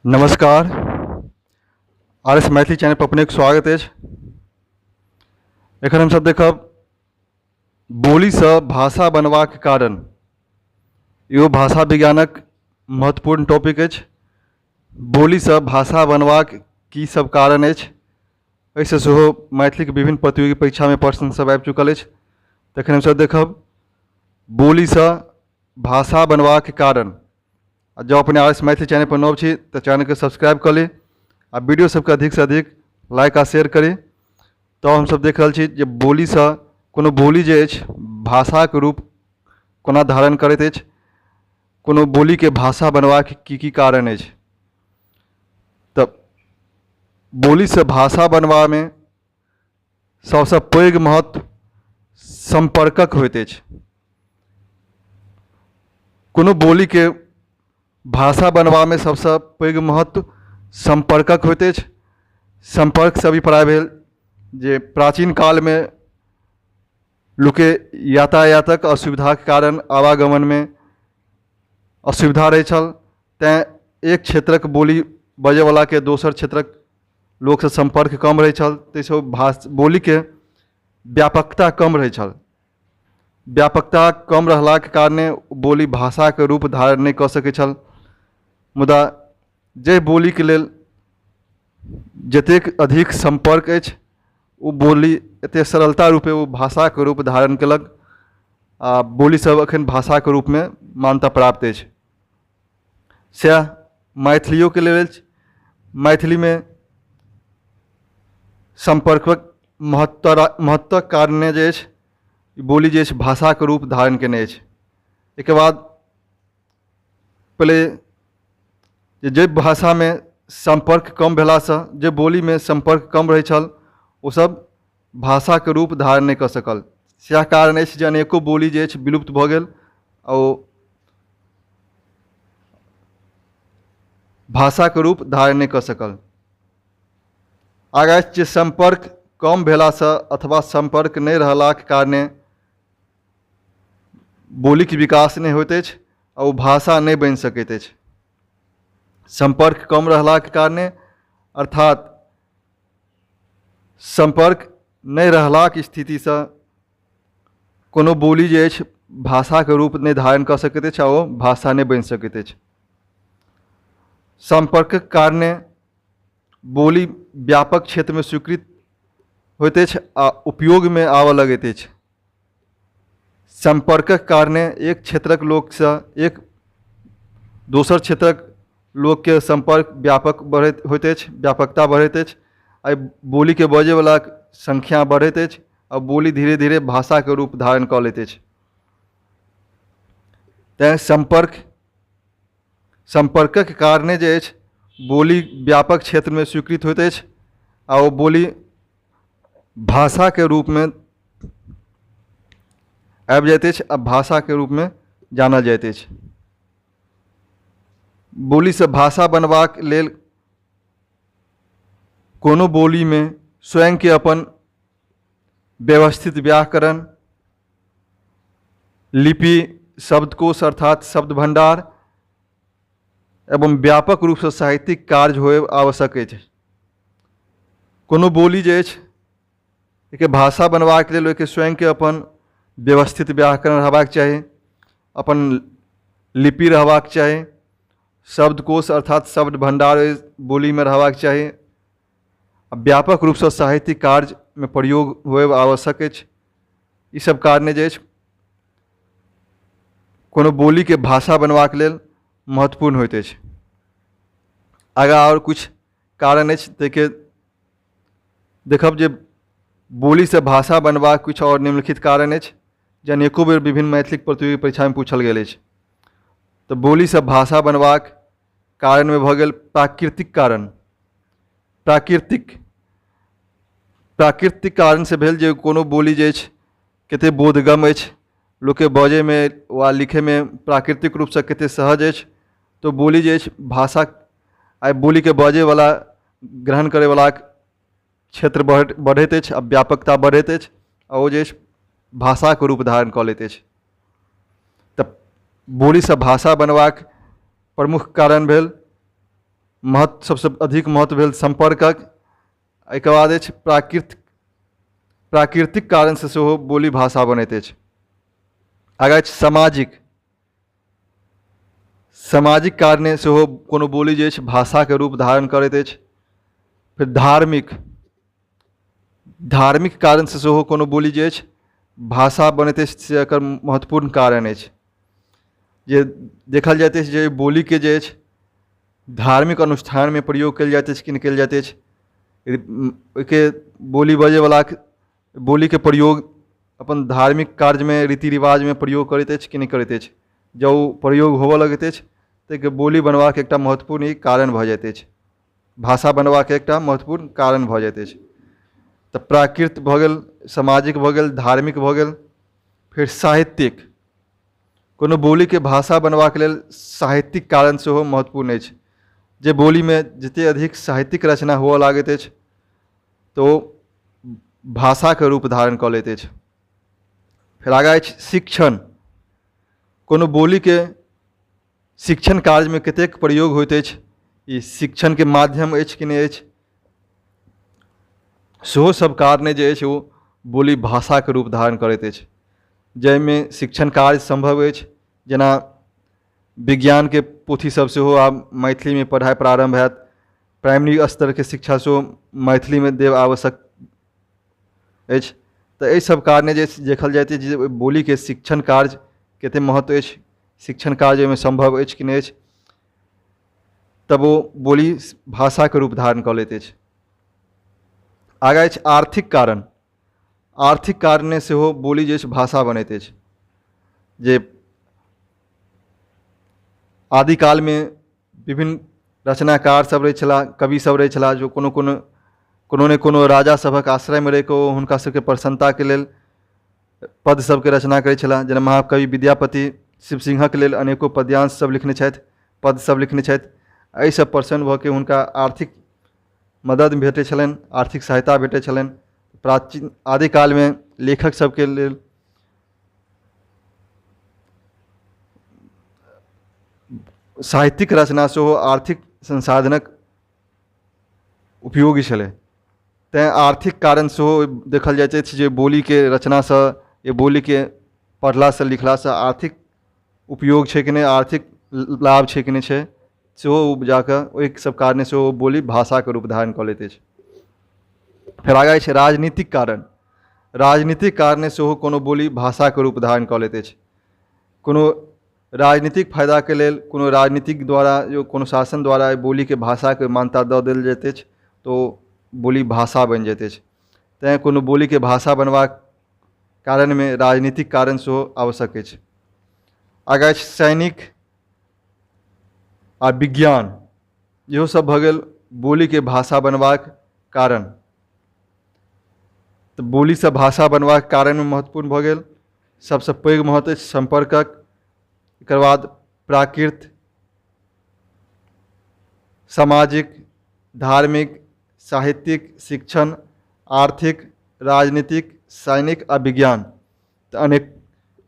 नमस्कार। R S Maithili channel पर अपने स्वागत है। एखन हम सब देखब बोली से भाषा बनबाक कारण। यो भाषा विज्ञानक महत्वपूर्ण टॉपिक है। बोली से भाषा बनबाक की सब कारण है, ऐसे सेहो मैथिली के विभिन्न प्रतियोगी परीक्षा में प्रश्न सब आबि चुकल है। तखन हम सब देखब बोली से भाषा बनबाक कारण। जब अपने आर एस मैथिली चैनल पर नव छी तो चैनल के सब्सक्राइब कर ली आ वीडियो सबके अधिक से अधिक लाइक आ शेयर करी। तो हम सब देख रहा छी जे बोली से कोनो बोली जे अछि भाषा के रूप कोना धारण करैत अछि, कोनो बोली के भाषा बनबाक की कारण अछि। तब बोली से भाषा बनबा में सबसे पैघ महत्व संपर्कक होइत अछि। कोनो बोली के भाषा बनबा में सबसे पैघ महत्व संपर्कक होइत अछि। संपर्क से अभिप्राय भेल जे प्राचीन काल में लोके यातायातक असुविधा के कारण आवागमन में असुविधा रहै छल, तैं एक क्षेत्रक बोली बजै वाला के दोसर क्षेत्रक लोक से संपर्क कम रहै छल, ताहिसँ बोली के व्यापकता कम रहै छल। व्यापकता कम रहलाक कारणे बोली भाषा के रूप धारण नहीं कऽ सकै छल। मुदा जे बोली के लेल जतेक अधिक संपर्क अछि ओ बोली एते सरलता रूपे वो भाषा के रूप धारण केलक आ बोली सब अखन भाषा के रूप में मान्यता प्राप्त अछि। सएह मैथिलियों के लेल अछि। मैथिली में संपर्कक महत्वक कारणे जे अछि बोली जे अछि भाषा के रूप धारण केने अछि। एके बाद पहले जे भाषा में संपर्क कम भेला से जे बोली में संपर्क कम रहै छल ओ सब भाषा के रूप धारण नहीं कऽ सकल। सएह कारण अछि जे अनेको बोली जे अछि विलुप्त भऽ गेल और भाषा के रूप धारण नहीं कऽ सकल। आगा जे संपर्क कम भेला से अथवा संपर्क नहीं रहलाक कारणे बोली के विकास नहीं होइत अछि और भाषा नहीं बनि सकैत अछि। संपर्क कम रहलाक कारणे अर्थात संपर्क नहीं रहलाक स्थिति से कोनो बोली जे अछि भाषा के रूप नहीं धारण कऽ सकैत अछि और भाषा नहीं बनि सकैत अछि। संपर्क के कारणे बोली व्यापक क्षेत्र में स्वीकृत होइत अछि आ उपयोग में आबऽ लगैत अछि। संपर्क के कारणे एक क्षेत्रक लोक से एक दोसर क्षेत्रक लोक के संपर्क व्यापक बढ़ैत होइत अछि, व्यापकता बढ़ैत अछि। आ बोली के बजै वाला संख्या बढ़ैत अछि और बोली धीरे धीरे भाषा के रूप धारण कऽ लैत अछि। तैं संपर्क के कारणे जे अछि बोली व्यापक क्षेत्र में स्वीकृत होइत अछि आ वो बोली भाषा के रूप में आबि जाइत अछि आ भाषा के रूप में जानल जाइत अछि। बोली से भाषा बनबाक लेल कोनो बोली में स्वयं के अपन व्यवस्थित व्याकरण, लिपि, शब्दकोश अर्थात शब्द भंडार एवं व्यापक रूप से साहित्यिक कार्य होए आवश्यक अछि। कोनो बोली जे अछि एके भाषा बनबाक लेल ओहिके स्वयं के अपन व्यवस्थित व्याकरण रहबाक चाही, अपन लिपि रहबाक चाही, शब्दकोश अर्थात शब्द भंडार बोली में रहबाक चाही, व्यापक रूप से साहित्यिक कार्य में प्रयोग होए आवश्यक अछि। ई सब कारणे जे अछि कोनो बोली के भाषा बनबाक लेल महत्वपूर्ण होइत अछि। आगा और कुछ कारण अछि ताके देखब जे बोली से भाषा बनबाक कुछ और निम्नलिखित कारण अछि जे अनेको बेर विभिन्न मैथिली प्रतियोगी परीक्षा में पूछल गेल अछि। तो बोली से भाषा बनबाक कारण में भऽ गेल प्राकृतिक कारण। प्राकृतिक कारण से भेल जे कोनो बोली जे अछि कते बोधगम अछि, लोक के बजै में वा लिखे में प्राकृतिक रूप से कते सहज अछि, तो बोली जे अछि भाषा आ बोली के बजै वाला ग्रहण करे वाला क्षेत्र बढ़ैत अछि आ व्यापकता बढ़ैत अछि आ ओ जे अछि भाषा के रूप धारण कऽ लैत अछि। तऽ बोली से भाषा बनबाक प्रमुख कारण भेल महत्व सबसे अधिक महत्व भेल संपर्कक। एहिके बाद अछि प्राकृतिक कारण से सेहो बोली भाषा बनैत अछि। आगाँ अछि सामाजिक कारणे सेहो कोनो बोली जे अछि भाषाके रूप धारण करैत अछि। फिर धार्मिक कारण से सेहो कोनो बोली जे अछि भाषा बनैत अछि, से एकर महत्वपूर्ण कारण अछि। जे देखल जाइत अछि जे बोली के जे अछि धार्मिक अनुष्ठान में प्रयोग कयल जाइत अछि कि नहि कयल जाइत अछि। ओहिके बोली बजैवला बोली के प्रयोग अपन धार्मिक कार्य में रीति रिवाज में प्रयोग करैत अछि कि नहीं करैत अछि। जब ओ प्रयोग होबऽ लगैत अछि तऽ बोली बनबाक एकटा महत्वपूर्ण ई कारण भऽ जाइत अछि, भाषा बनबाक एकटा महत्वपूर्ण कारण भऽ जाइत अछि। तऽ प्राकृत भऽ गेल, सामाजिक भऽ गेल, धार्मिक भऽ गेल। फिर साहित्यिक, कोनो बोली के भाषा बनबाक लेल साहित्यिक कारण सेहो महत्वपूर्ण अछि। जे बोली में जते अधिक साहित्यिक रचना हुअ लागैत अछि तो भाषा के रूप धारण कऽ लैत अछि। फिर आगाँ अछि शिक्षण। कोनो बोली के शिक्षण कार्य में कतेक प्रयोग होइत अछि, ई शिक्षण के माध्यम अछि कि नहीं अछि, सेहो सब कारणे जे अछि ओ बोली भाषा के रूप धारण करैत अछि। जाहिमें शिक्षण कार्य संभव अछि, जेना विज्ञान के पोथी सब सेहो आब मैथिली में पढ़ाइ प्रारंभ हैत। प्राइमरी स्तर के शिक्षा सेहो मैथिली में देब आवश्यक अछि। तऽ एहि सब कारणे जे देखल जाइत अछि जे बोली के शिक्षण कार्य कतेक महत्व अछि, शिक्षण कार्य में संभव अछि कि नहीं अछि, तब वो बोली भाषा के रूप धारण कऽ लैत अछि। आगाँ अछि आर्थिक कारण। आर्थिक कारणे सेहो बोली जे अछि भाषा बनैत अछि। जे आदिकाल में विभिन्न रचनाकार सब रहै छलाह, कवि सब रहै छलाह, जो कोनो ने कोनो राजा सभक आश्रय में रहि कऽ हुनका सबके प्रसन्नता के लेल पद सबके रचना करै छलाह। जेना महाकवि विद्यापति शिव सिंहक लेल अनेको पद्यांश सब लिखने छथि, पद सब लिखने छथि। एहि सब प्रसन्न भऽ के हुनका आर्थिक मदद भेटै छलनि, आर्थिक सहायता भेटै छलनि। प्राचीन आदिकाल में लेखक सबके लेल साहित्यिक रचना सेहो आर्थिक संसाधनक उपयोगी छलै। तैँ आर्थिक कारण सेहो देखल जाइत अछि जे बोली के रचना से, ये बोली के पढ़ला से लिखला से आर्थिक उपयोग छै कि नहीं, आर्थिक लाभ छै कि नहीं छै, सेहो उपजा कऽ ओहि सब कारणे सेहो बोली भाषा के रूप धारण कऽ लैत अछि। फिर आगाँ छै राजनीतिक कारण। राजनीतिक कारणे सेहो कोनो बोली भाषा के रूप धारण कऽ लैत अछि। कोनो राजनीतिक फायदा के लेल, कोनो राजनीतिक द्वारा जो कोनो शासन द्वारा बोली के भाषा के मान्यता दऽ देल जाइत अछि तो बोली भाषा बनि जाइत अछि। तैँ कोनो बोली के भाषा बनबाक कारण में राजनीतिक कारण सेहो आवश्यक अछि। आगाँ अछि सैनिक आ विज्ञान। इहो सब भऽ गेल बोली के भाषा बनबाक कारण। तऽ बोली से भाषा बनबाक कारण में महत्वपूर्ण भऽ गेल। सबसे पैघ महत्व अछि संपर्कक। एकर बाद प्राकृत, सामाजिक, धार्मिक, साहित्यिक, शिक्षण, आर्थिक, राजनीतिक, सैनिक आ विज्ञान। तऽ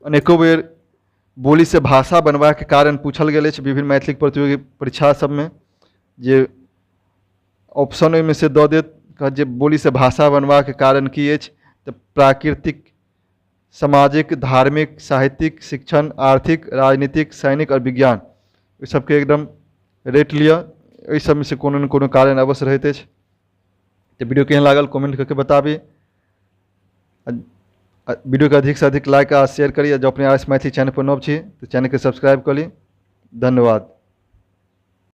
अनेको बेर बोली से भाषा बनबाक कारण पूछल गेल अछि विभिन्न मैथिली प्रतियोगी परीक्षा सब में, जे ऑप्शन ओहिमे से दऽ देत कहत जे बोली से भाषा बनबाक कारण की अछि, तऽ प्राकृतिक, सामाजिक, धार्मिक, साहित्यिक, शिक्षण, आर्थिक, राजनीतिक, सैनिक और विज्ञान। ओहि सबके एकदम रेट लिअ, एहि सब में से कोनो न कोनो कारण अवश्य रहैत अछि। तो वीडियो केहन लागल कमेंट करके बताबी। वीडियो के अधिक से अधिक लाइक आ शेयर करी। जो अपने आर एस मैथिली चैनल पर नव छी तो चैनल के सब्सक्राइब कर ली। धन्यवाद।